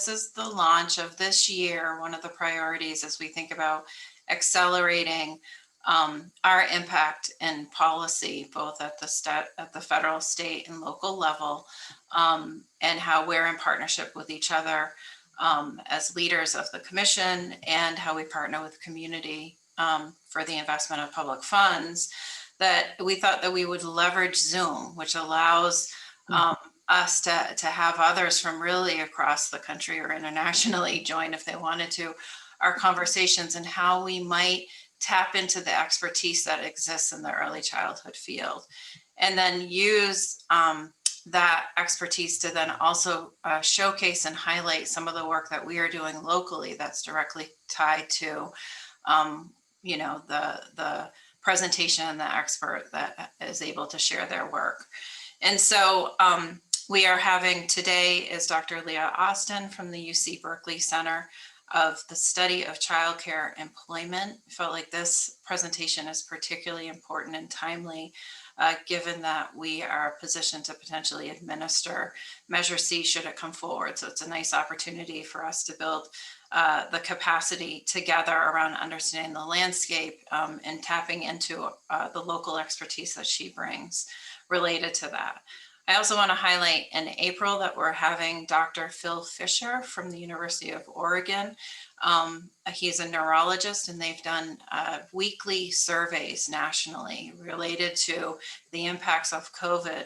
this is the launch of this year. One of the priorities as we think about accelerating our impact in policy, both at the federal, state, and local level, and how we're in partnership with each other as leaders of the commission, and how we partner with community for the investment of public funds, that we thought that we would leverage Zoom, which allows us to have others from really across the country or internationally join if they wanted to, our conversations and how we might tap into the expertise that exists in the early childhood field, and then use that expertise to then also showcase and highlight some of the work that we are doing locally that's directly tied to, you know, the presentation and the expert that is able to share their work. And so we are having today is Dr. Lea Austin from the UC Berkeley Center of the Study of Childcare Employment. I felt like this presentation is particularly important and timely, given that we are positioned to potentially administer Measure C should it come forward. So it's a nice opportunity for us to build the capacity together around understanding the landscape and tapping into the local expertise that she brings related to that. I also want to highlight in April that we're having Dr. Phil Fisher from the University of Oregon. He's a neurologist, and they've done weekly surveys nationally related to the impacts of COVID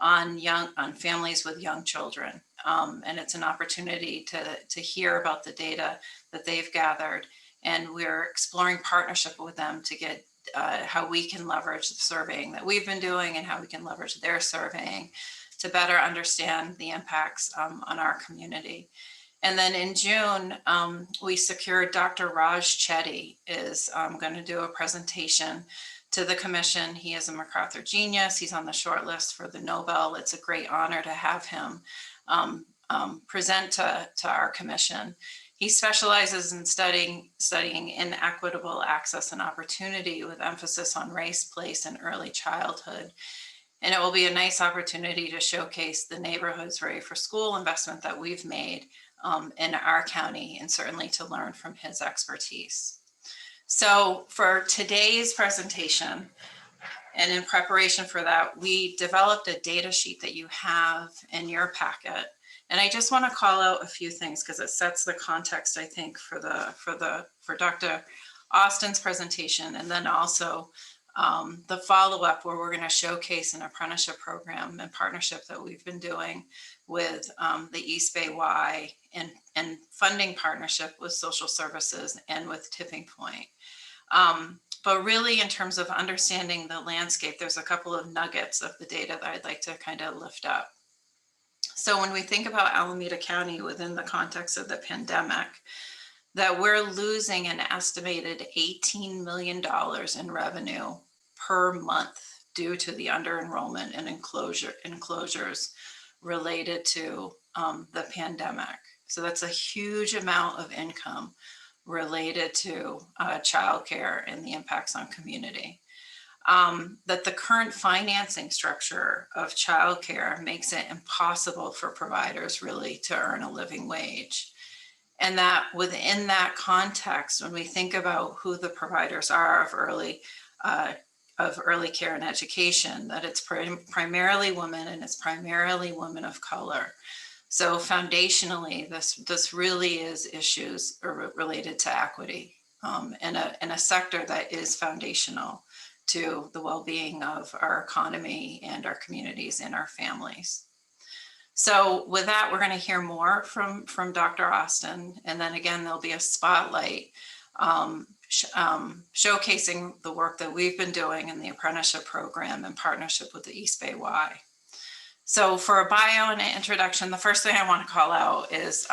on families with young children. And it's an opportunity to hear about the data that they've gathered. And we're exploring partnership with them to get how we can leverage the surveying that we've been doing and how we can leverage their surveying to better understand the impacts on our community. And then in June, we secured Dr. Raj Chetty is going to do a presentation to the commission. He is a MacArthur genius. He's on the short list for the Nobel. It's a great honor to have him present to our commission. He specializes in studying inequitable access and opportunity with emphasis on race, place, and early childhood. And it will be a nice opportunity to showcase the neighborhoods ready for school investment that we've made in our county, and certainly to learn from his expertise. So for today's presentation, and in preparation for that, we developed a data sheet that you have in your packet. And I just want to call out a few things because it sets the context, I think, for Dr. Austin's presentation, and then also the follow-up where we're going to showcase an apprenticeship program and partnership that we've been doing with the East Bay Y and funding partnership with social services and with Tipping Point. But really, in terms of understanding the landscape, there's a couple of nuggets of the data that I'd like to kind of lift up. So when we think about Alameda County within the context of the pandemic, that we're losing an estimated $18 million in revenue per month due to the under-enrollment and enclosures related to the pandemic. So that's a huge amount of income related to childcare and the impacts on community. That the current financing structure of childcare makes it impossible for providers really to earn a living wage. And that within that context, when we think about who the providers are of early care and education, that it's primarily women, and it's primarily women of color. So foundationally, this really is issues related to equity in a sector that is foundational to the well-being of our economy and our communities and our families. So with that, we're going to hear more from Dr. Austin, and then again, there'll be a spotlight showcasing the work that we've been doing in the apprenticeship program in partnership with the East Bay Y. So for a bio and an introduction, the first thing I want to call out is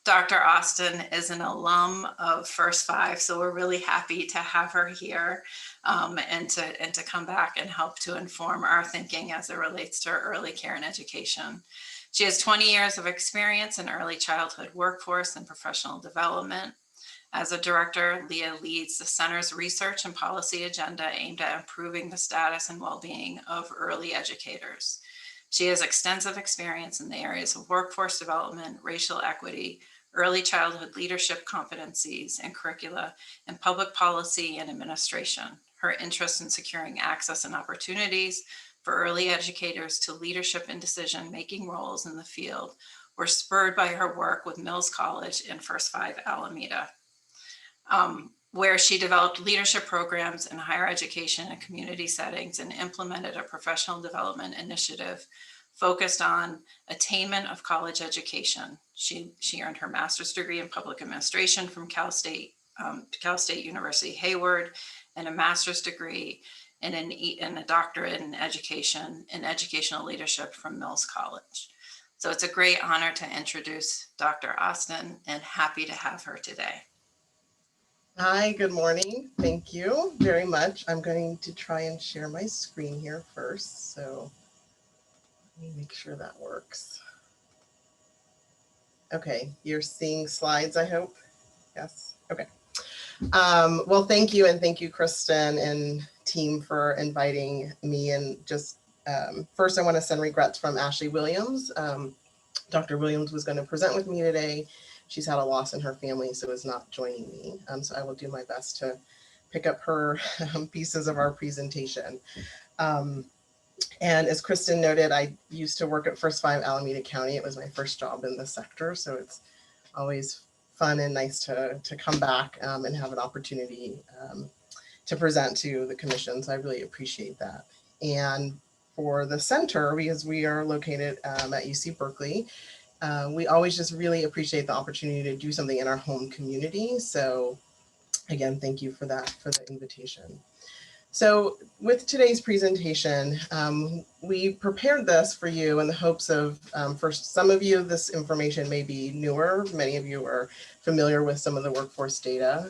Dr. Austin is an alum of First Five, so we're really happy to have her here and to come back and help to inform our thinking as it relates to early care and education. She has 20 years of experience in early childhood workforce and professional development. As a director, Lea leads the center's research and policy agenda aimed at improving the status and well-being of early educators. She has extensive experience in the areas of workforce development, racial equity, early childhood leadership competencies and curricula, and public policy and administration. Her interest in securing access and opportunities for early educators to leadership and decision-making roles in the field were spurred by her work with Mills College and First Five Alameda, where she developed leadership programs in higher education and community settings and implemented a professional development initiative focused on attainment of college education. She earned her master's degree in public administration from Cal State University Hayward, and a master's degree and a doctorate in education and educational leadership from Mills College. So it's a great honor to introduce Dr. Austin, and happy to have her today. Hi, good morning. Thank you very much. I'm going to try and share my screen here first. So let me make sure that works. Okay, you're seeing slides, I hope. Yes, okay. Well, thank you, and thank you, Kristen and team, for inviting me. And just first, I want to send regrets from Ashley Williams. Dr. Williams was going to present with me today. She's had a loss in her family, so is not joining me. So I will do my best to pick up her pieces of our presentation. And as Kristen noted, I used to work at First Five Alameda County. It was my first job in the sector, so it's always fun and nice to come back and have an opportunity to present to the commission. So I really appreciate that. And for the center, because we are located at UC Berkeley, we always just really appreciate the opportunity to do something in our home community. So again, thank you for that, for the invitation. So with today's presentation, we prepared this for you in the hopes of, for some of you, this information may be newer. Many of you are familiar with some of the workforce data,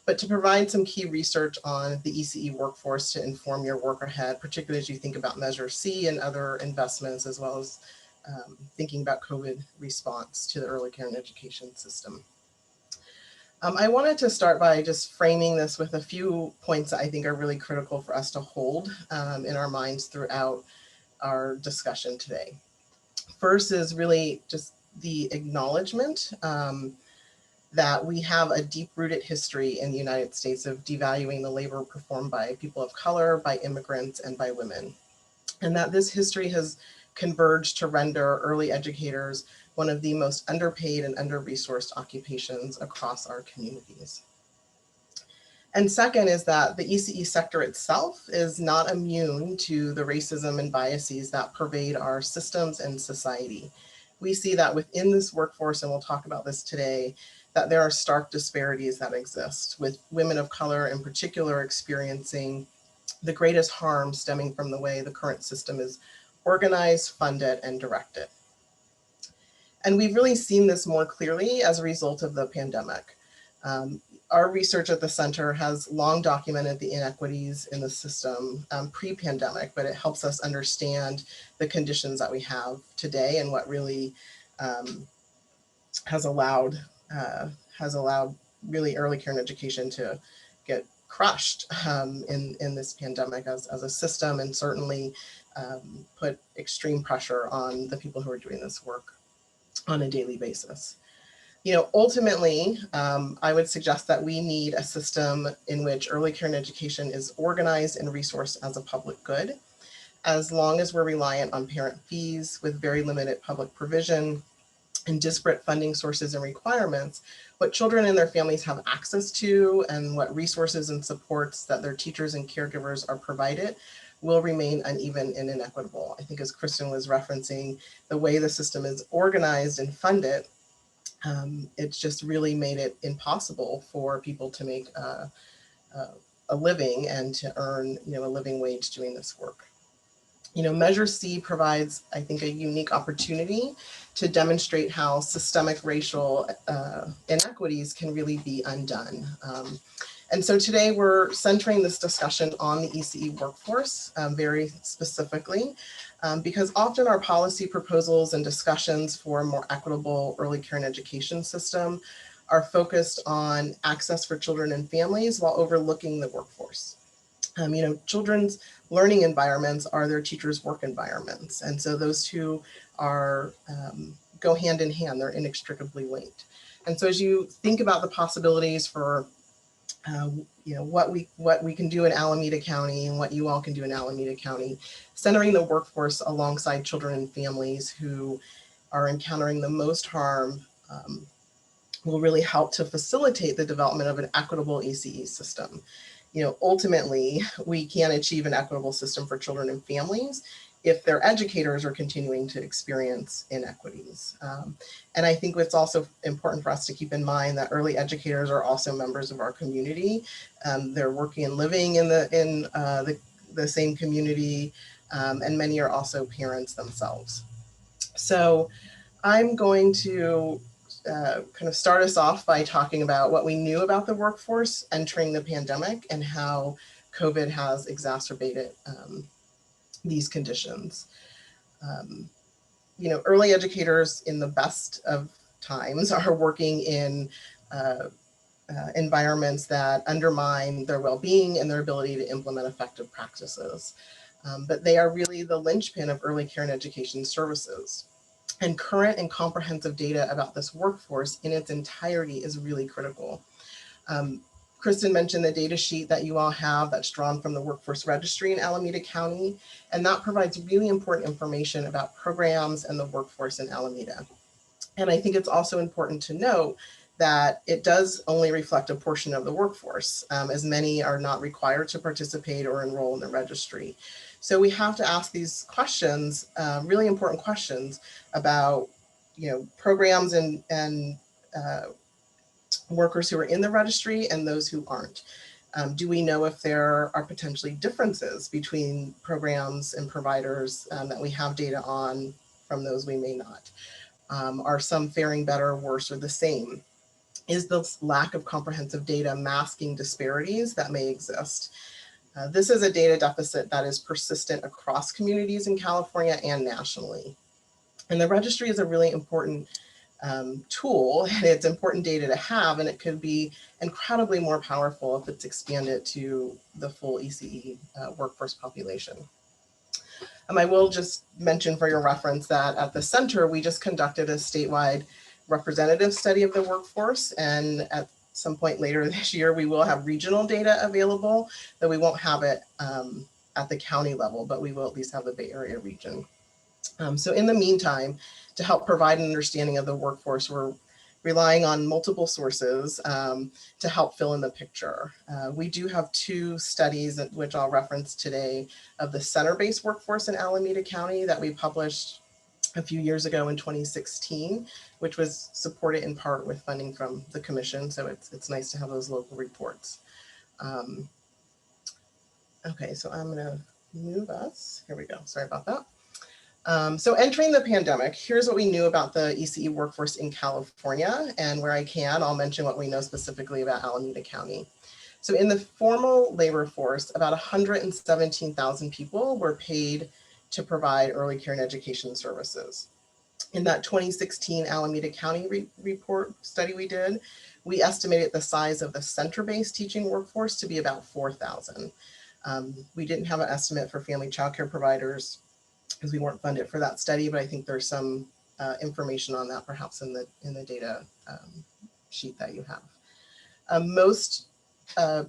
but to provide some key research on the ECE workforce to inform your work ahead, particularly as you think about Measure C and other investments, as well as thinking about COVID response to the early care and education system. I wanted to start by just framing this with a few points that I think are really critical for us to hold in our minds throughout our discussion today. First is really just the acknowledgement that we have a deep-rooted history in the United States of devaluing the labor performed by people of color, by immigrants, and by women. And that this history has converged to render early educators one of the most underpaid and under-resourced occupations across our communities. And second is that the ECE sector itself is not immune to the racism and biases that pervade our systems and society. We see that within this workforce, and we'll talk about this today, that there are stark disparities that exist, with women of color in particular experiencing the greatest harm stemming from the way the current system is organized, funded, and directed. And we've really seen this more clearly as a result of the pandemic. Our research at the center has long documented the inequities in the system pre-pandemic, but it helps us understand the conditions that we have today and what really has allowed really early care and education to get crushed in this pandemic as a system, and certainly put extreme pressure on the people who are doing this work on a daily basis. You know, ultimately, I would suggest that we need a system in which early care and education is organized and resourced as a public good. As long as we're reliant on parent fees with very limited public provision and disparate funding sources and requirements, what children and their families have access to and what resources and supports that their teachers and caregivers are provided will remain uneven and inequitable. I think as Kristen was referencing, the way the system is organized and funded, it's just really made it impossible for people to make a living and to earn, you know, a living wage doing this work. You know, Measure C provides, I think, a unique opportunity to demonstrate how systemic racial inequities can really be undone. And so today we're centering this discussion on the ECE workforce very specifically, because often our policy proposals and discussions for a more equitable early care and education system are focused on access for children and families while overlooking the workforce. Children's learning environments are their teachers' work environments. And so those two are go hand in hand, they're inextricably linked. And so as you think about the possibilities for what we can do in Alameda County and what you all can do in Alameda County, centering the workforce alongside children and families who are encountering the most harm will really help to facilitate the development of an equitable ACE system. Ultimately, we can achieve an equitable system for children and families if their educators are continuing to experience inequities. And I think it's also important for us to keep in mind that early educators are also members of our community. They're working and living in the same community, and many are also parents themselves. So I'm going to kind of start us off by talking about what we knew about the workforce entering the pandemic and how COVID has exacerbated these conditions. Early educators in the best of times are working in environments that undermine their well-being and their ability to implement effective practices. But they are really the linchpin of early care and education services. And current and comprehensive data about this workforce in its entirety is really critical. Kristen mentioned the data sheet that you all have that's drawn from the Workforce Registry in Alameda County, and that provides really important information about programs and the workforce in Alameda. And I think it's also important to note that it does only reflect a portion of the workforce, as many are not required to participate or enroll in the registry. So we have to ask these questions, really important questions about, programs and workers who are in the registry and those who aren't. Do we know if there are potentially differences between programs and providers that we have data on from those we may not? Are some faring better, worse, or the same? Is the lack of comprehensive data masking disparities that may exist? This is a data deficit that is persistent across communities in California and nationally. And the registry is a really important tool, and it's important data to have, and it could be incredibly more powerful if it's expanded to the full ECE workforce population. I will just mention for your reference that at the center, we just conducted a statewide representative study of the workforce, and at some point later this year, we will have regional data available, though we won't have it at the county level, but we will at least have the Bay Area region. So in the meantime, to help provide an understanding of the workforce, we're relying on multiple sources to help fill in the picture. We do have two studies, which I'll reference today, of the center-based workforce in Alameda County that we published a few years ago in 2016, which was supported in part with funding from the commission. So it's nice to have those local reports. Okay, so I'm gonna move us. Here we go, sorry about that. So entering the pandemic, here's what we knew about the ECE workforce in California, and where I can, I'll mention what we know specifically about Alameda County. So in the formal labor force, about 117,000 people were paid to provide early care and education services. In that 2016 Alameda County report study we did, we estimated the size of the center-based teaching workforce to be about 4,000. We didn't have an estimate for family childcare providers because we weren't funded for that study, but I think there's some information on that perhaps in the data sheet that you have. Most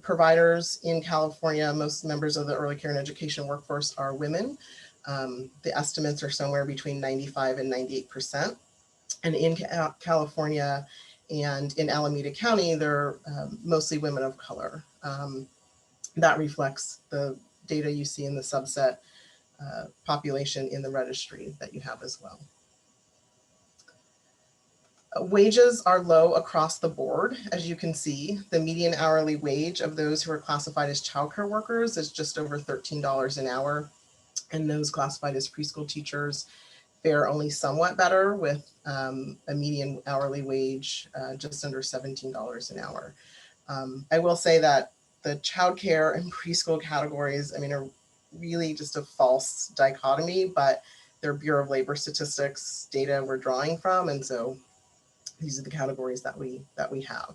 providers in California, most members of the early care and education workforce are women. The estimates are somewhere between 95 and 98%. And in California and in Alameda County, they're mostly women of color. That reflects the data you see in the subset population in the registry that you have as well. Wages are low across the board. As you can see, the median hourly wage of those who are classified as childcare workers is just over $13 an hour. And those classified as preschool teachers fare only somewhat better with a median hourly wage just under $17 an hour. I will say that the childcare and preschool categories, are really just a false dichotomy, but they're Bureau of Labor Statistics data we're drawing from, and so these are the categories that we have.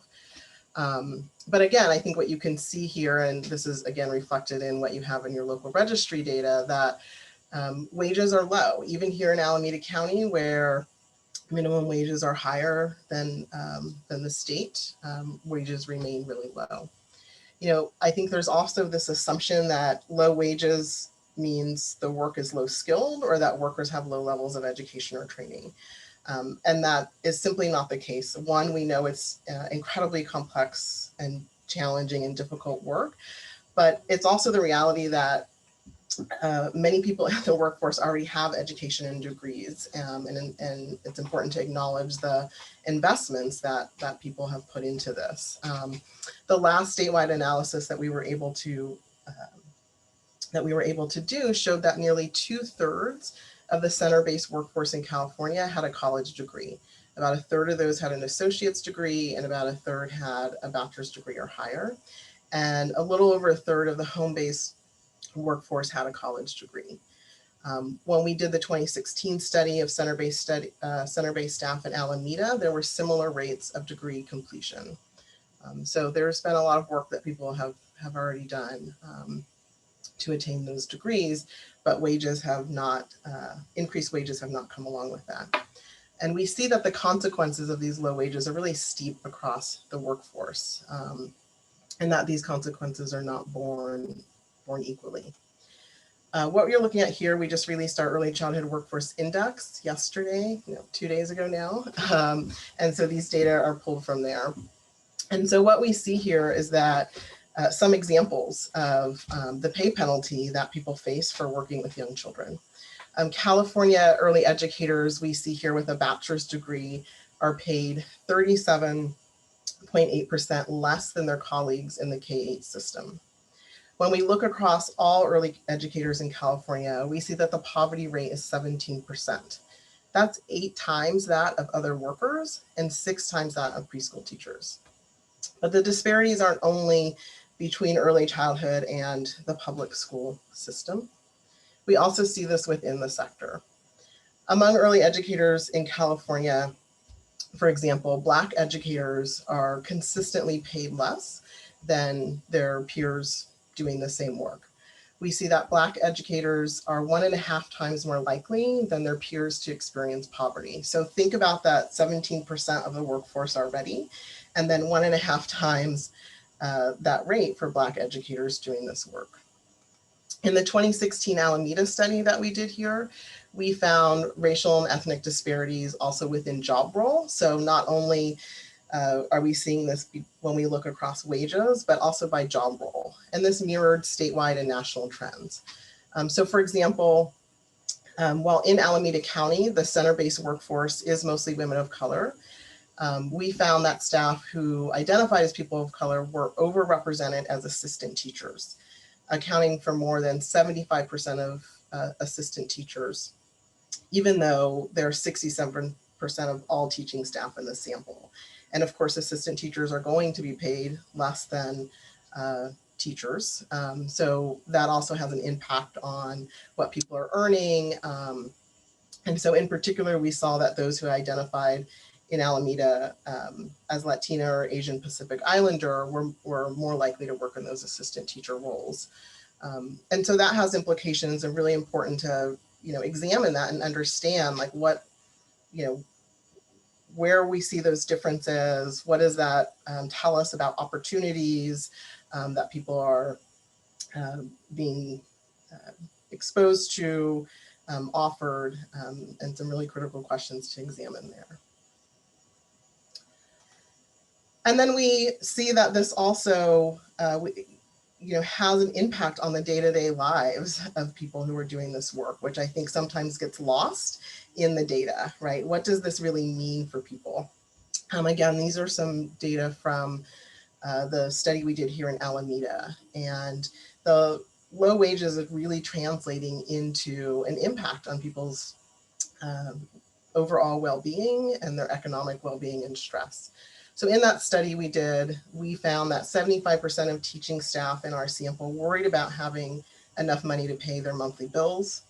But again, I think what you can see here, and this is again reflected in what you have in your local registry data, that wages are low, even here in Alameda County, where minimum wages are higher than the state. Wages remain really low. You know, I think there's also this assumption that low wages means the work is low skilled or that workers have low levels of education or training. And that is simply not the case. One, we know it's incredibly complex and challenging and difficult work, but it's also the reality that many people in the workforce already have education and degrees, and it's important to acknowledge the investments that people have put into this. The last statewide analysis that we were able to do showed that nearly 2/3 of the center-based workforce in California had a college degree. About a third of those had an associate's degree, and about a third had a bachelor's degree or higher. And a little over a third of the home-based workforce had a college degree. When we did the 2016 study of center-based staff in Alameda, there were similar rates of degree completion. So there's been a lot of work that people have already done to attain those degrees, but wages have not, increased wages have not come along with that. And we see that the consequences of these low wages are really steep across the workforce, and that these consequences are not borne equally. What you're looking at here, we just released our Early Childhood Workforce Index yesterday, 2 days ago now. And so these data are pulled from there. And so what we see here is that some examples of the pay penalty that people face for working with young children. California early educators we see here with a bachelor's degree are paid 37.8% less than their colleagues in the K-8 system. When we look across all early educators in California, we see that the poverty rate is 17%. That's 8 times that of other workers and 6 times that of preschool teachers. But the disparities aren't only between early childhood and the public school system. We also see this within the sector. Among early educators in California, for example, Black educators are consistently paid less than their peers doing the same work. We see that Black educators are 1.5 times more likely than their peers to experience poverty. So think about that 17% of the workforce already, and then 1.5 times that rate for Black educators doing this work. In the 2016 Alameda study that we did here, we found racial and ethnic disparities also within job role. So not only are we seeing this when we look across wages, but also by job role. And this mirrored statewide and national trends. So for example, while in Alameda County, the center-based workforce is mostly women of color, we found that staff who identified as people of color were overrepresented as assistant teachers, accounting for more than 75% of assistant teachers, even though they're 67% of all teaching staff in the sample. And of course, assistant teachers are going to be paid less than teachers. So that also has an impact on what people are earning. And so in particular, we saw that those who identified in Alameda as Latina or Asian Pacific Islander were more likely to work in those assistant teacher roles. And so that has implications, and really important to examine that and understand like what, where we see those differences. What does that tell us about opportunities that people are being exposed to, offered, and some really critical questions to examine there. And then we see that this also has an impact on the day-to-day lives of people who are doing this work, which I think sometimes gets lost in the data, right? What does this really mean for people? Again, these are some data from the study we did here in Alameda, and the low wages is really translating into an impact on people's overall well-being and their economic well-being and stress. So in that study we did, we found that 75% of teaching staff in our sample worried about having enough money to pay their monthly bills.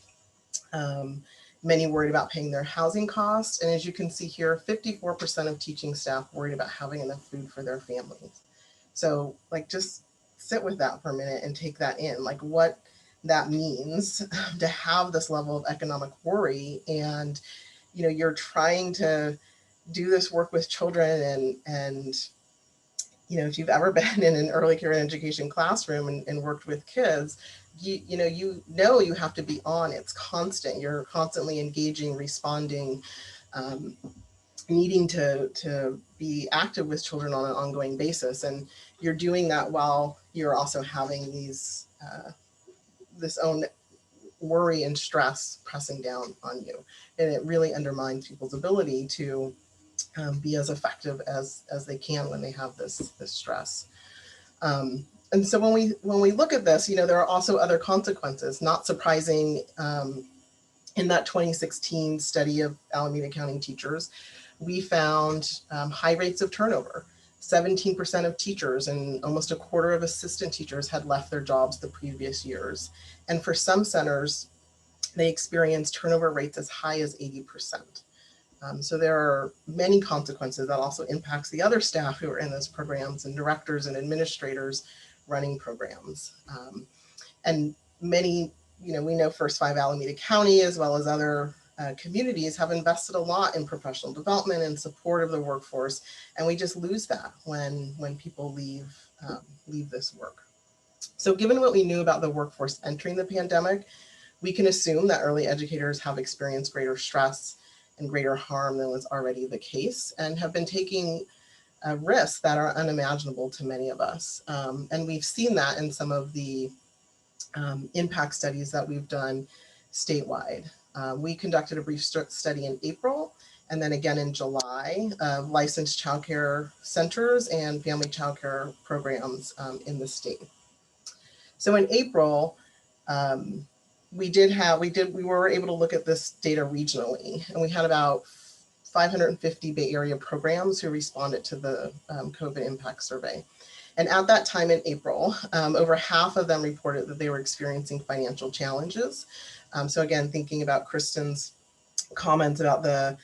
Many worried about paying their housing costs. And as you can see here, 54% of teaching staff worried about having enough food for their families. So like, just sit with that for a minute and take that in, like what that means to have this level of economic worry. And, you know, you're trying to do this work with children, and you know, if you've ever been in an early care education classroom and worked with kids, you know you have to be on. It's constant. You're constantly engaging, responding, um, needing to be active with children on an ongoing basis, and you're doing that while you're also having these this own worry and stress pressing down on you, and it really undermines people's ability to be as effective as they can when they have this stress. And so when we look at this, you know, there are also other consequences. Not surprising, in that 2016 study of Alameda County teachers, we found high rates of turnover. 17% of teachers and almost a quarter of assistant teachers had left their jobs the previous years. And for some centers, they experienced turnover rates as high as 80%. So there are many consequences that also impacts the other staff who are in those programs, and directors and administrators running programs. And many, you know, we know First Five Alameda County, as well as other communities, have invested a lot in professional development and support of the workforce, and we just lose that when people leave this work. So given what we knew about the workforce entering the pandemic, we can assume that early educators have experienced greater stress and greater harm than was already the case, and have been taking risks that are unimaginable to many of us. And we've seen that in some of the impact studies that we've done statewide. We conducted a brief study in April, and then again in July, of licensed childcare centers and family childcare programs in the state. So in April, we were able to look at this data regionally, and we had about 550 Bay Area programs who responded to the COVID impact survey. And at that time in April, over half of them reported that they were experiencing financial challenges. So again, thinking about Kristen's comments about the,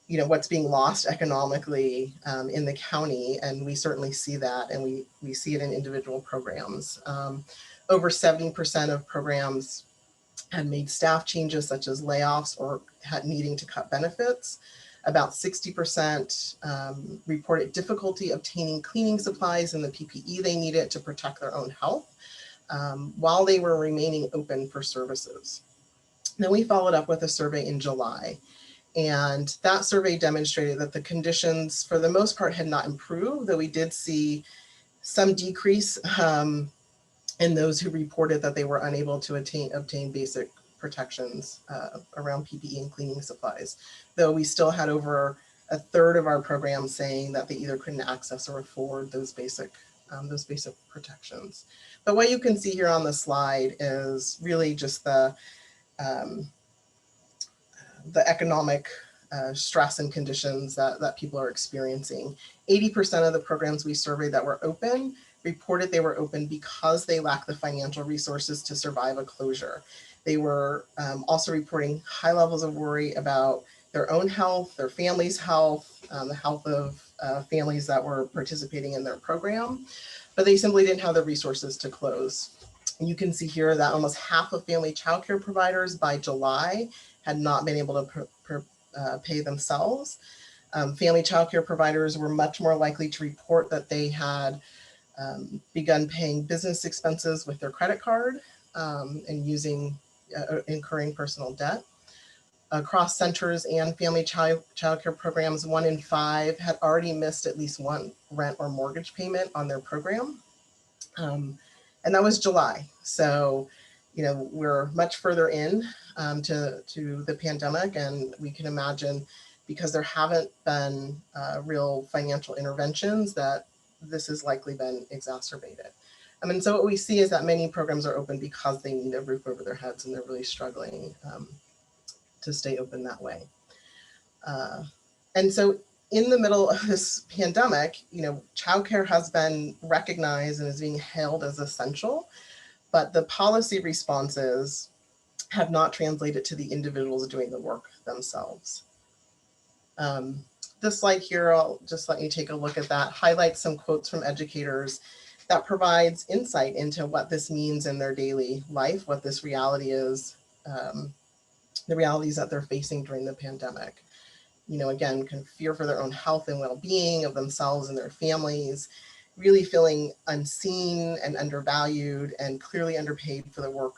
you know, what's being lost economically in the county, and we certainly see that, and we see it in individual programs. Over 70% of programs had made staff changes, such as layoffs or had needing to cut benefits. About 60% reported difficulty obtaining cleaning supplies and the PPE they needed to protect their own health while they were remaining open for services. Then we followed up with a survey in July, and that survey demonstrated that the conditions for the most part had not improved, though we did see some decrease in those who reported that they were unable to obtain basic protections around PPE and cleaning supplies, though we still had over a third of our programs saying that they either couldn't access or afford those basic protections. But what you can see here on the slide is really just the economic stress and conditions that people are experiencing. 80% of the programs we surveyed that were open reported they were open because they lacked the financial resources to survive a closure. They were also reporting high levels of worry about their own health, their family's health, the health of families that were participating in their program, but they simply didn't have the resources to close. And you can see here that almost half of family childcare providers by July had not been able to pay themselves. Family childcare providers were much more likely to report that they had begun paying business expenses with their credit card and incurring personal debt. Across centers and family childcare programs, 1 in 5 had already missed at least one rent or mortgage payment on their program. And that was July. So, you know, we're much further in to the pandemic, and we can imagine, because there haven't been real financial interventions, that this has likely been exacerbated. I mean, so what we see is that many programs are open because they need a roof over their heads, and they're really struggling to stay open that way. And so in the middle of this pandemic, you know, childcare has been recognized and is being hailed as essential, but the policy responses have not translated to the individuals doing the work themselves. This slide here, I'll just let you take a look at that, highlights some quotes from educators that provides insight into what this means in their daily life, what this reality is, the realities that they're facing during the pandemic. You know, again, kind of fear for their own health and well-being of themselves and their families, really feeling unseen and undervalued and clearly underpaid for the work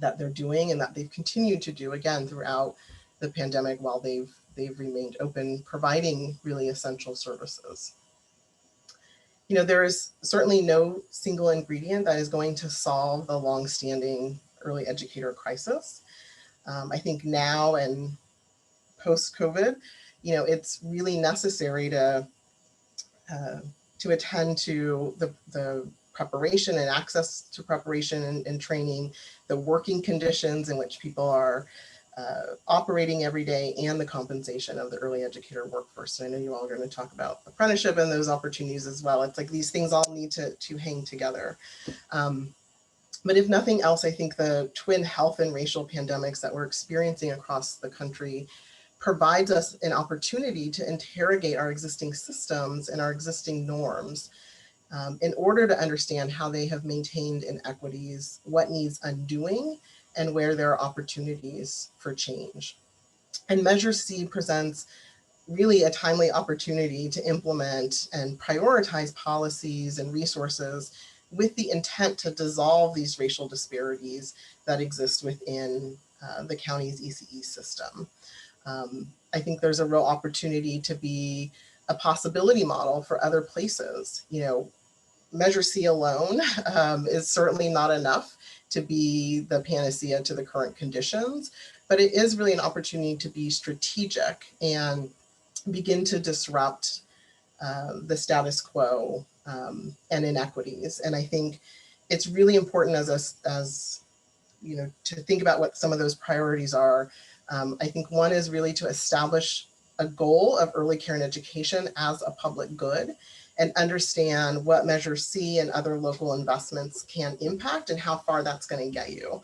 that they're doing and that they've continued to do, again, throughout the pandemic while they've remained open, providing really essential services. You know, there is certainly no single ingredient that is going to solve the longstanding early educator crisis. I think now and post-COVID, you know, it's really necessary to attend to the preparation and access to preparation and training, the working conditions in which people are operating every day, and the compensation of the early educator workforce. And I know you all are going to talk about apprenticeship and those opportunities as well. It's like these things all need to hang together. But if nothing else, I think the twin health and racial pandemics that we're experiencing across the country provides us an opportunity to interrogate our existing systems and our existing norms in order to understand how they have maintained inequities, what needs undoing, and where there are opportunities for change. And Measure C presents really a timely opportunity to implement and prioritize policies and resources with the intent to dissolve these racial disparities that exist within the county's ECE system. I think there's a real opportunity to be a possibility model for other places. You know, Measure C alone is certainly not enough to be the panacea to the current conditions, but it is really an opportunity to be strategic and begin to disrupt the status quo and inequities. And I think it's really important as you know, to think about what some of those priorities are. I think one is really to establish a goal of early care and education as a public good and understand what Measure C and other local investments can impact and how far that's going to get you.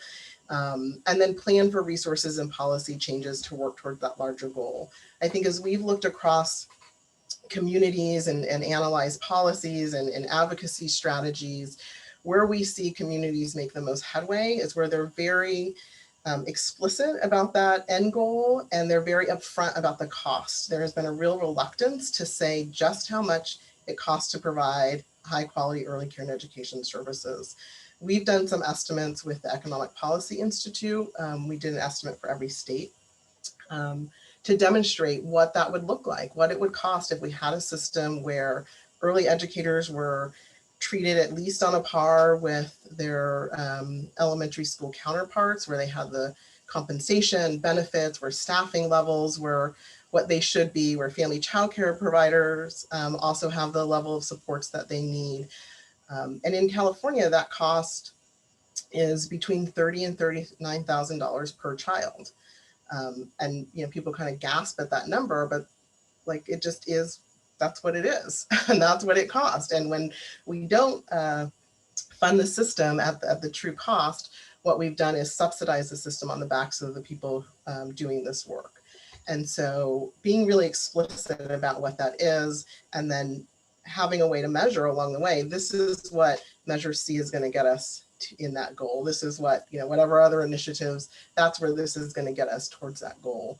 And then plan for resources and policy changes to work toward that larger goal. I think as we've looked across communities and analyzed policies and advocacy strategies, where we see communities make the most headway is where they're very explicit about that end goal, and they're very upfront about the cost. There has been a real reluctance to say just how much it costs to provide high quality early care and education services. We've done some estimates with the Economic Policy Institute. We did an estimate for every state to demonstrate what that would look like, what it would cost if we had a system where early educators were treated at least on a par with their elementary school counterparts, where they had the compensation, benefits, where staffing levels were what they should be, where family childcare providers also have the level of supports that they need. And in California, that cost is between $30,000 and $39,000 per child. And you know, people kind of gasp at that number, but like it just is, that's what it is, and that's what it costs. And when we don't fund the system at the true cost, what we've done is subsidize the system on the backs of the people doing this work. And so being really explicit about what that is, and then having a way to measure along the way, this is what Measure C is going to get us in that goal. This is what, you know, whatever other initiatives, that's where this is going to get us towards that goal.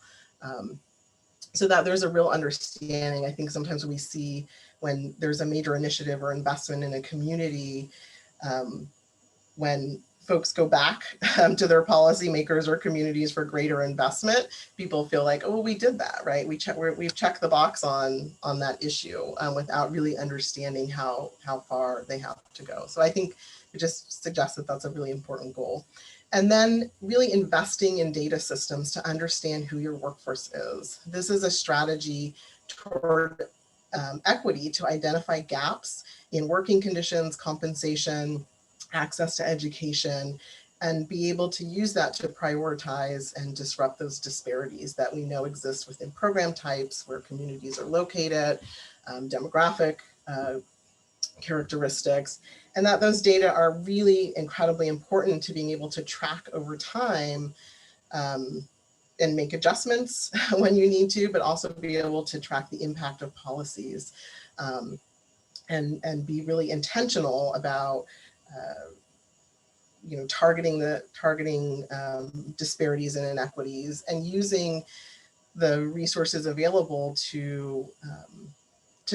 So that there's a real understanding. I think sometimes we see when there's a major initiative or investment in a community, when folks go back to their policymakers or communities for greater investment, people feel like, oh, we did that, right? We've checked the box on that issue without really understanding how far they have to go. So I think it just suggests that that's a really important goal. And then really investing in data systems to understand who your workforce is. This is a strategy toward equity to identify gaps in working conditions, compensation, access to education, and be able to use that to prioritize and disrupt those disparities that we know exist within program types, where communities are located, demographic characteristics, and that those data are really incredibly important to being able to track over time and make adjustments when you need to, but also be able to track the impact of policies, and be really intentional about targeting disparities and inequities, and using the resources available to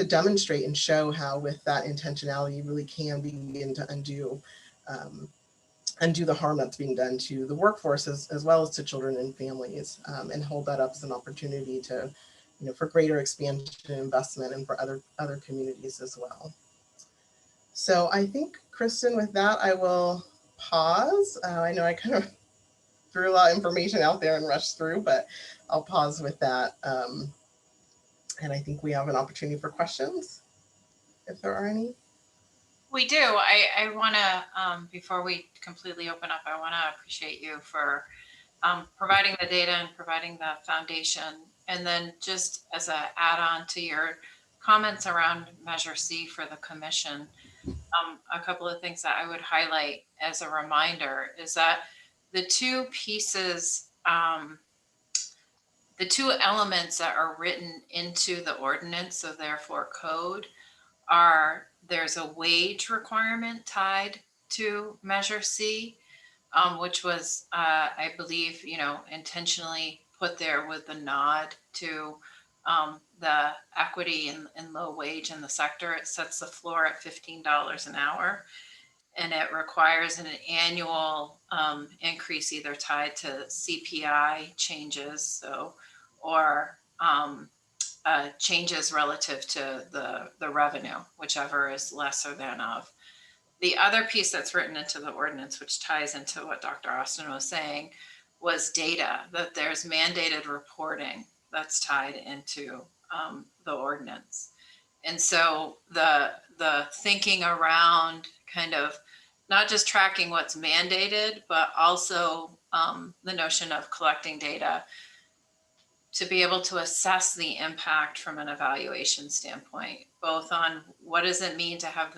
demonstrate and show how with that intentionality you really can begin to undo the harm that's being done to the workforce as well as to children and families, and hold that up as an opportunity to, for greater expansion and investment, and for other communities as well. So I think, Kristen, with that, I will pause. I know I kind of threw a lot of information out there and rushed through, but I'll pause with that. And I think we have an opportunity for questions, if there are any. We do. I want to, before we completely open up, I want to appreciate you for providing the data and providing the foundation. And then just as an add-on to your comments around Measure C for the commission, a couple of things that I would highlight as a reminder is that the two pieces, the two elements that are written into the ordinance, so therefore code, are there's a wage requirement tied to Measure C, which was, I believe, intentionally put there with the nod to the equity and low wage in the sector. It sets the floor at $15 an hour, and it requires an annual increase either tied to CPI changes, or changes relative to the revenue, whichever is lesser than of. The other piece that's written into the ordinance, which ties into what Dr. Austin was saying, was data, that there's mandated reporting that's tied into the ordinance. And so the thinking around kind of not just tracking what's mandated, but also the notion of collecting data to be able to assess the impact from an evaluation standpoint, both on what does it mean to have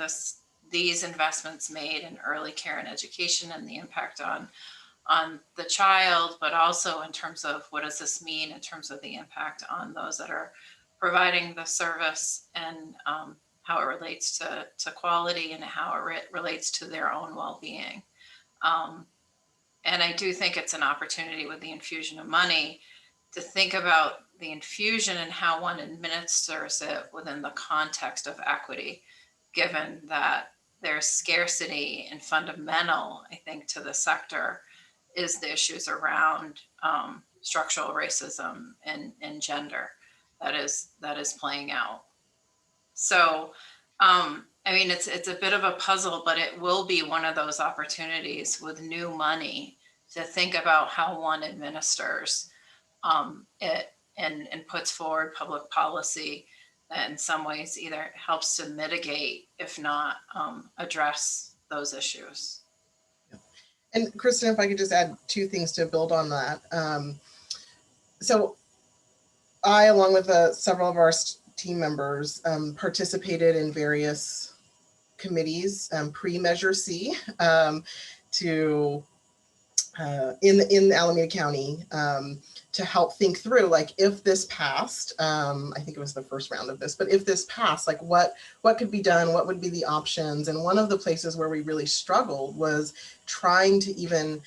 these investments made in early care and education and the impact on the child, but also in terms of what does this mean in terms of the impact on those that are providing the service, and how it relates to quality and how it relates to their own well-being. And I do think it's an opportunity with the infusion of money to think about the infusion and how one administers it within the context of equity, given that there's scarcity and fundamental, I think, to the sector is the issues around structural racism and gender that is playing out. So, I mean, it's a bit of a puzzle, but it will be one of those opportunities with new money to think about how one administers it and puts forward public policy that in some ways either helps to mitigate, if not address those issues. And Kristen, if I could just add two things to build on that. So I, along with several of our team members, participated in various committees, Premeasure C, in Alameda County, to help think through, like, if this passed, I think it was the first round of this, but if this passed, like what could be done, what would be the options? And one of the places where we really struggled was trying to even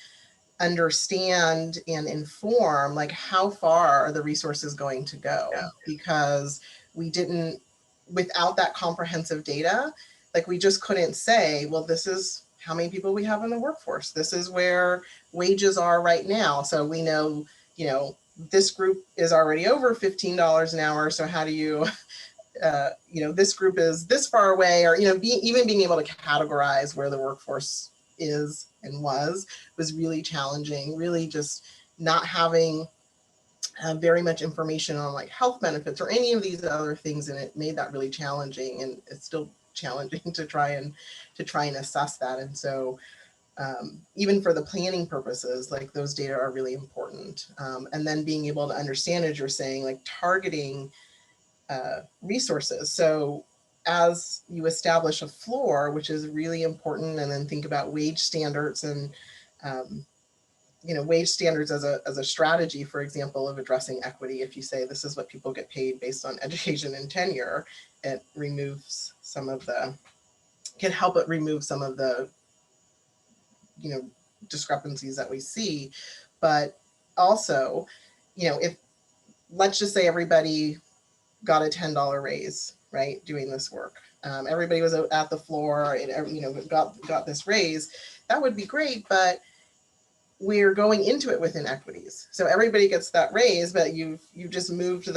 understand and inform, like, how far are the resources going to go? Yeah. Because we didn't, without that comprehensive data, like, we just couldn't say, well, this is how many people we have in the workforce. This is where wages are right now. So we know, this group is already over $15 an hour. So how do you, this group is this far away, or, even being able to categorize where the workforce is and was really challenging, really just not having very much information on, like, health benefits or any of these other things. And it made that really challenging, and it's still challenging to try and assess that. And so even for the planning purposes, like, those data are really important. And then being able to understand, as you're saying, like, targeting resources. So as you establish a floor, which is really important, and then think about wage standards and wage standards as a strategy, for example, of addressing equity. If you say this is what people get paid based on education and tenure, it removes some of the, can help it remove some of the, discrepancies that we see. But also, if, let's just say everybody got a $10 raise, right, doing this work. Everybody was at the floor and, got this raise. That would be great, but we're going into it with inequities. So everybody gets that raise, but you've just moved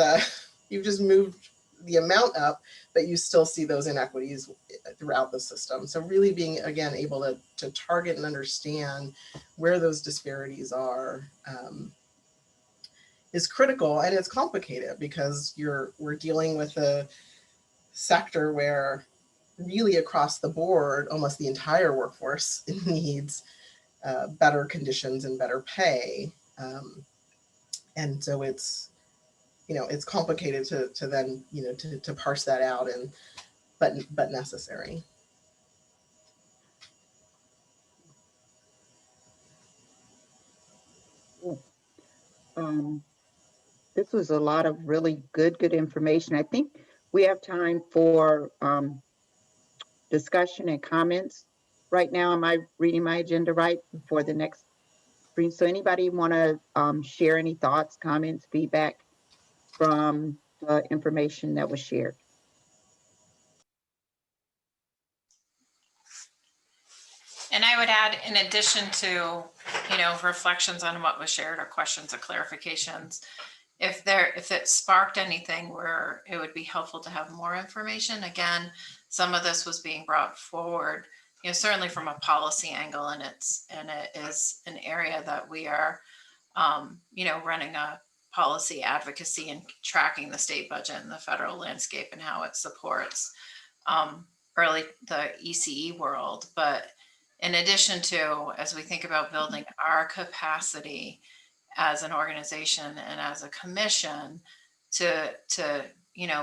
the amount up, but you still see those inequities throughout the system. So really being, again, able to target and understand where those disparities are is critical, and it's complicated because we're dealing with a sector where really across the board, almost the entire workforce needs better conditions and better pay. And so it's complicated to then, to parse that out, and but necessary. This was a lot of really good information. I think we have time for discussion and comments. Right now, am I reading my agenda right before the next screen? So anybody want to share any thoughts, comments, feedback from the information that was shared? And I would add, in addition to, reflections on what was shared or questions or clarifications, if it sparked anything where it would be helpful to have more information. Again, some of this was being brought forward, certainly from a policy angle, and it is an area that we are, running a policy advocacy and tracking the state budget and the federal landscape and how it supports the ECE world. But in addition to, as we think about building our capacity as an organization and as a commission to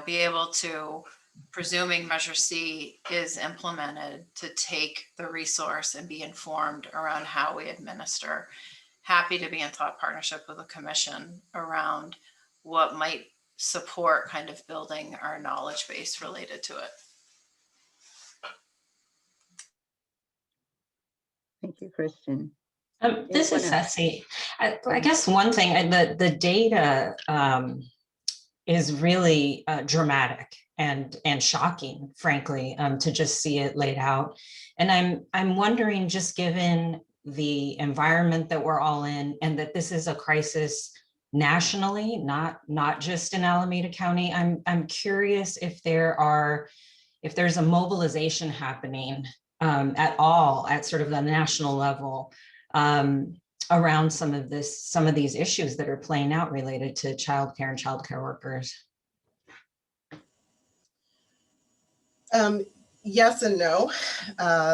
be able to, presuming Measure C is implemented, to take the resource and be informed around how we administer. Happy to be in thought partnership with the commission around what might support kind of building our knowledge base related to it. Thank you, Kristen. This is Ceci. I guess one thing, the data is really dramatic and shocking, frankly, to just see it laid out. And I'm wondering, just given the environment that we're all in, and that this is a crisis nationally, not just in Alameda County, I'm curious if there's a mobilization happening at all at sort of the national level around some of these issues that are playing out related to childcare and childcare workers. Yes and no.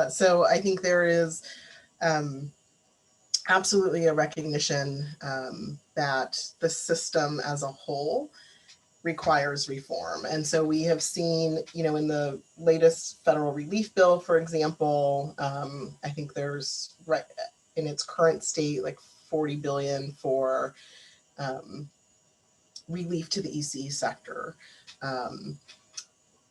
So I think there is absolutely a recognition that the system as a whole requires reform. And so we have seen, in the latest federal relief bill, for example, I think there's, right in its current state, like $40 billion for relief to the ECE sector.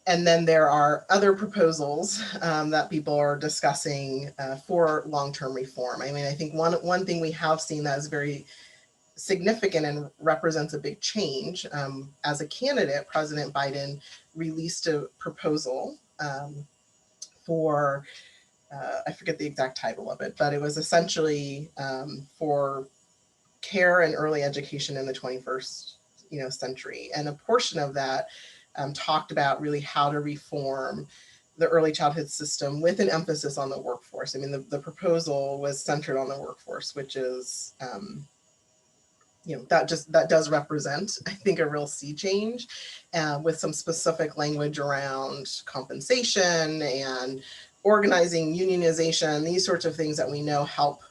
And then there are other proposals that people are discussing for long-term reform. I mean, I think one thing we have seen that is very significant and represents a big change. As a candidate, President Biden released a proposal for, I forget the exact title of it, but it was essentially for care and early education in the 21st century. And a portion of that talked about really how to reform the early childhood system with an emphasis on the workforce. I mean, the proposal was centered on the workforce, which is, that does represent, I think, a real sea change with some specific language around compensation and organizing, unionization, these sorts of things that we know help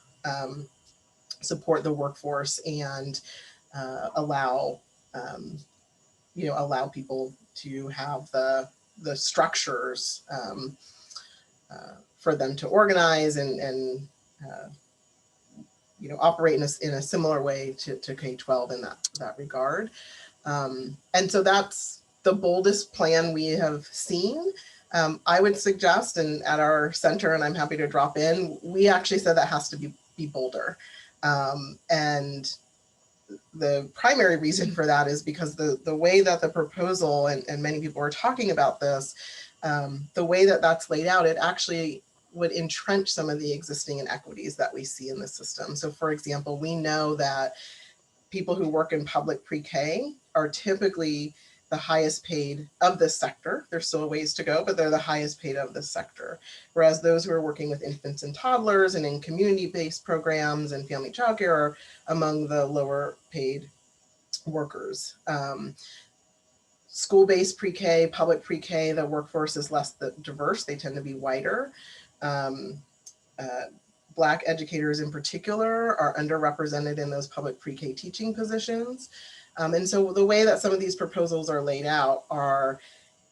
support the workforce and allow people to have the structures for them to organize and operate in a similar way to K-12 in that regard. And so that's the boldest plan we have seen. I would suggest, and at our center, and I'm happy to drop in, we actually said that has to be bolder. And the primary reason for that is because the way that the proposal, and many people are talking about this, the way that that's laid out, it actually would entrench some of the existing inequities that we see in the system. So for example, we know that people who work in public pre-K are typically the highest paid of this sector. There's still a ways to go, but they're the highest paid of this sector. Whereas those who are working with infants and toddlers and in community-based programs and family childcare are among the lower paid workers. School-based pre-K, public pre-K, the workforce is less diverse. They tend to be whiter. Black educators in particular are underrepresented in those public pre-K teaching positions. And so the way that some of these proposals are laid out are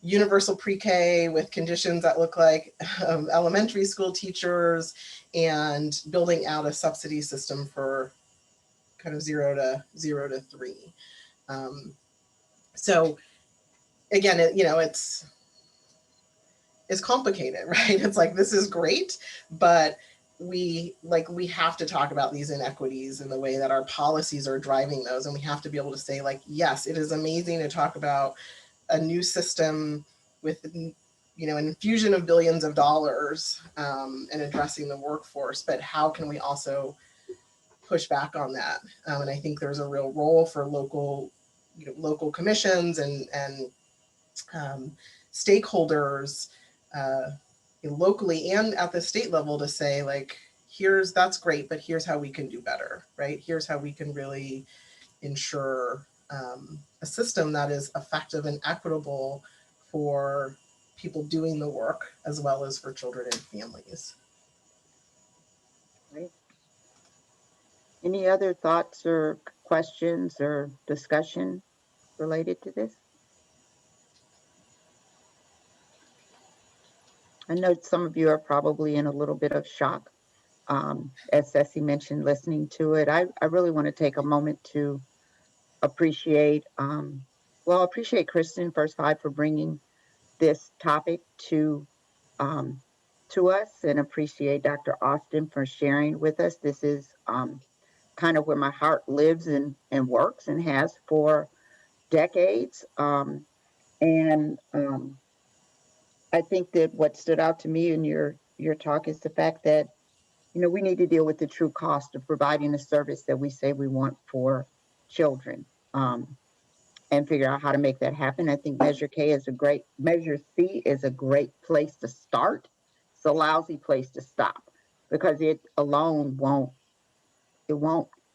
universal pre-K with conditions that look like elementary school teachers, and building out a subsidy system for kind of 0 to 3. So again, it's complicated, right? It's like, this is great, but we have to talk about these inequities and the way that our policies are driving those. And we have to be able to say, like, yes, it is amazing to talk about a new system with, an infusion of billions of dollars and addressing the workforce, but how can we also push back on that? And I think there's a real role for local commissions and stakeholders locally and at the state level to say, like, that's great, but here's how we can do better, right? Here's how we can really ensure a system that is effective and equitable for people doing the work, as well as for children and families. Right. Any other thoughts or questions or discussion related to this? I know some of you are probably in a little bit of shock. As Ceci mentioned, listening to it, I really want to take a moment to appreciate, Kristen First Five for bringing this topic to us, and appreciate Dr. Austin for sharing with us. This is kind of where my heart lives and works and has for decades. I think that what stood out to me in your talk is the fact that, we need to deal with the true cost of providing the service that we say we want for children, and figure out how to make that happen. I think Measure C is a great place to start. It's a lousy place to stop, because it alone won't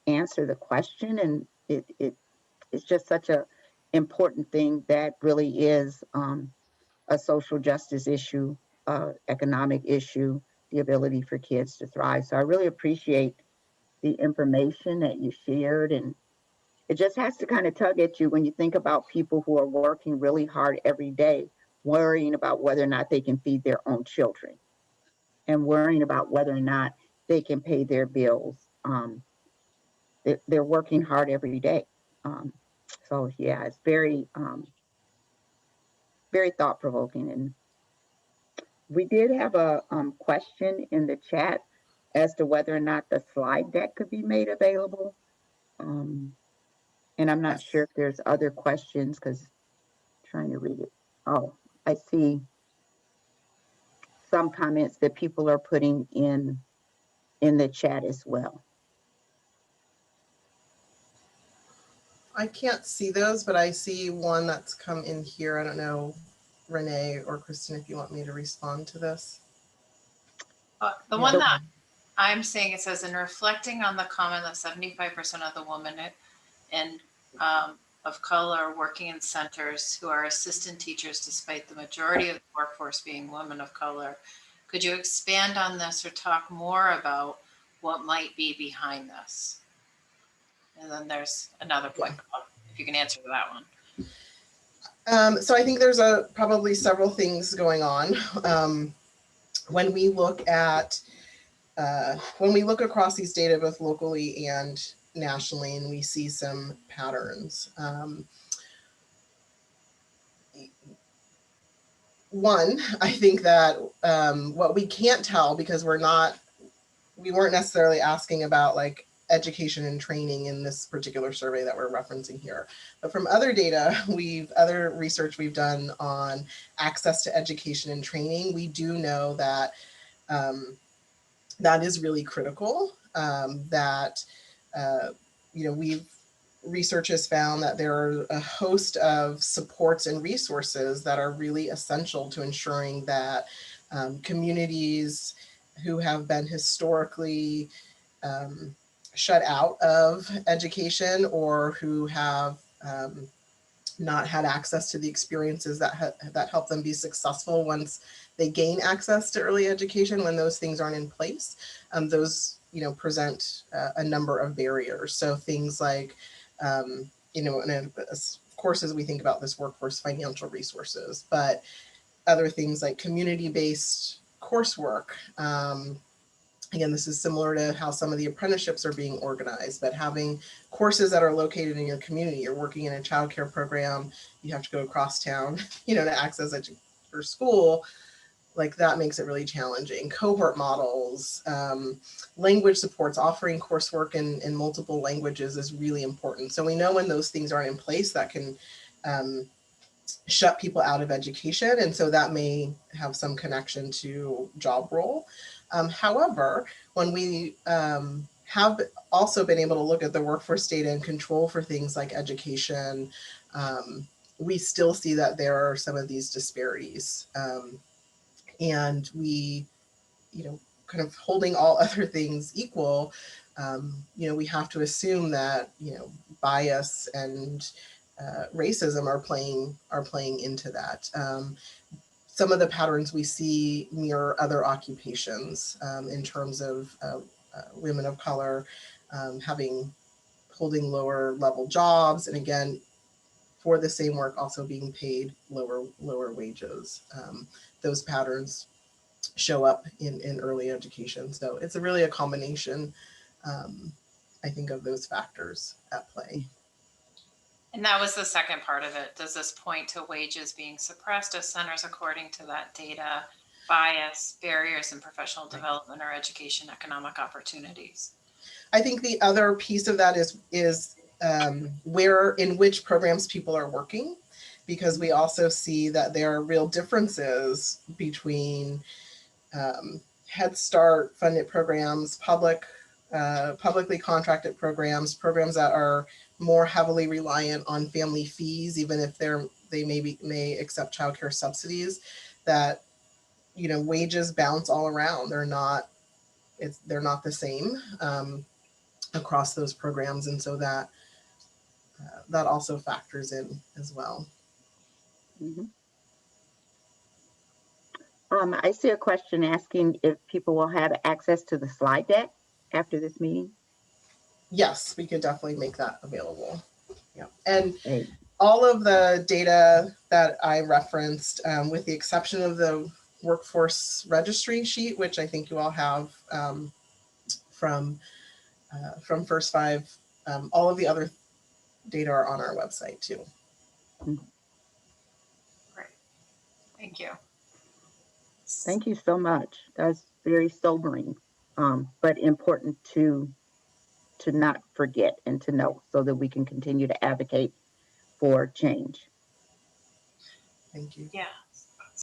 answer the question, and it's just such a important thing that really is a social justice issue, economic issue, the ability for kids to thrive. So I really appreciate the information that you shared, and it just has to kind of tug at you when you think about people who are working really hard every day, worrying about whether or not they can feed their own children, and worrying about whether or not they can pay their bills. They're working hard every day. So yeah, it's very, very thought-provoking. And we did have a question in the chat as to whether or not the slide deck could be made available. And I'm not sure if there's other questions, because trying to read it. Oh, I see some comments that people are putting in the chat as well. I can't see those, but I see one that's come in here. I don't know, Renee or Kristen, if you want me to respond to this. The one that I'm saying, it says, in reflecting on the comment that 75% of the women of color working in centers who are assistant teachers, despite the majority of the workforce being women of color, could you expand on this or talk more about what might be behind this? And then there's another point, if you can answer that one. So I think there's probably several things going on. When we look at when we look across these data, both locally and nationally, and we see some patterns. One, I think that what we can't tell, because we weren't necessarily asking about like education and training in this particular survey that we're referencing here. But from other data, other research we've done on access to education and training, we do know that that is really critical. Research has found that there are a host of supports and resources that are really essential to ensuring that communities who have been historically shut out of education, or who have not had access to the experiences that help them be successful once they gain access to early education, when those things aren't in place, those present a number of barriers. So things like and of course, as we think about this workforce, financial resources, but other things like community-based coursework. Again, this is similar to how some of the apprenticeships are being organized, but having courses that are located in your community. You're working in a childcare program, you have to go across town, to access your school. Like, that makes it really challenging. Cohort models, language supports, offering coursework in multiple languages is really important. So we know when those things aren't in place, that can shut people out of education. And so that may have some connection to job role. However, when we have also been able to look at the workforce data and control for things like education, we still see that there are some of these disparities. And we, kind of holding all other things equal, we have to assume that, bias and racism are playing into that. Some of the patterns we see mirror other occupations in terms of women of color holding lower level jobs, and again, for the same work, also being paid lower wages. Those patterns show up in early education. So it's really a combination, I think, of those factors at play. And that was the second part of it. Does this point to wages being suppressed as centers, according to that data, bias, barriers in professional development or education, economic opportunities? I think the other piece of that is in which programs people are working, because we also see that there are real differences between Head Start funded programs, publicly contracted programs that are more heavily reliant on family fees, even if they may accept childcare subsidies, that wages bounce all around. They're not the same across those programs, and so that also factors in as well. Mm-hmm. I see a question asking if people will have access to the slide deck after this meeting. Yes, we could definitely make that available. Yeah, and Great. all of the data that I referenced, with the exception of the workforce registry sheet, which I think you all have from First Five, all of the other data are on our website too. Great. Thank you. Thank you so much. That's very sobering, but important to not forget and to know, so that we can continue to advocate for change. Thank you. Yeah.